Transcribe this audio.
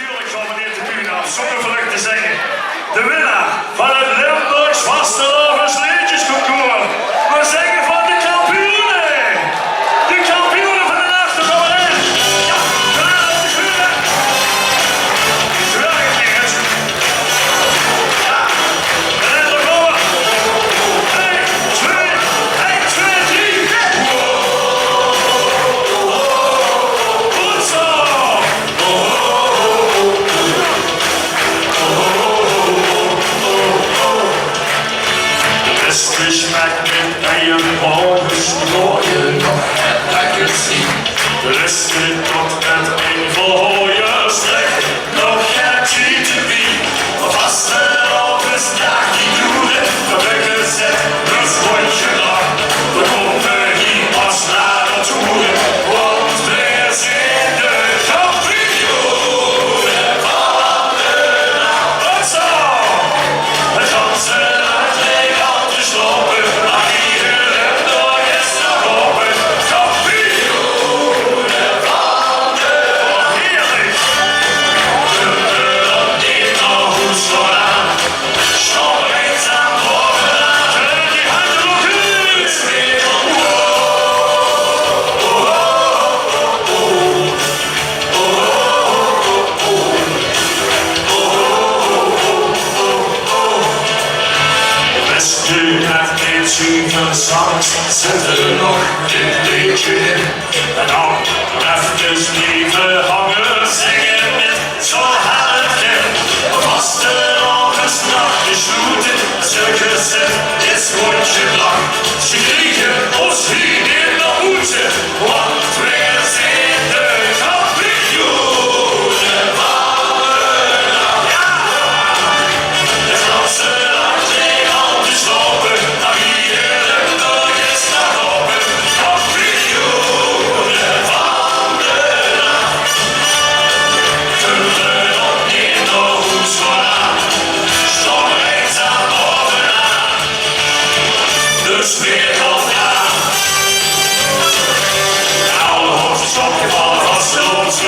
natuurlijk van meneer de Buurnaam zonder vlucht te zeggen. De winnaar van het Limburgs Vastelovens Liedjesconcours. We zingen van de kampioenen. De kampioenen van de nacht, er komen in. Ja, klaar op de vuren. Zwaar het ja, en er komen. 1, 2, 3. Goed zo. Het smaakt met eierballen strooien nog het lekker zien. De rest zit tot het een volhooien slecht, nog het te wie. Vast erop is naar die doelen, de wekken zet, dus word je lang. We komen hier pas naar de toeren, want we zijn de kampioenen van de nacht. Wat zo! Het ganse land leeg al te slopen, maar hier hebt nog eens naar open. Kampioenen van de nacht. Heerlijk! Zullen niet nog goed staan aan, stop eens aan bovenaan. Zet die handen nog uit! Beste het niet zien van zand, zet er nog een beetje in. En dan eventjes liever hangen, zingen met zo'n halfje. Vast erop is nacht gesloten, zulke zet is rondje lang. Ze kriegen ons hier in de moeten, want we zijn de kampioenen van de nacht. Ja! De ganse nacht leeg al te slopen, maar hier hebt nog eens naar open. Kampioenen van de nacht. Zullen nog niet nog goed slaan, stop eens aan bovenaan. Dus weer komt aan. Oude hoofd, stopje van Vastelovens,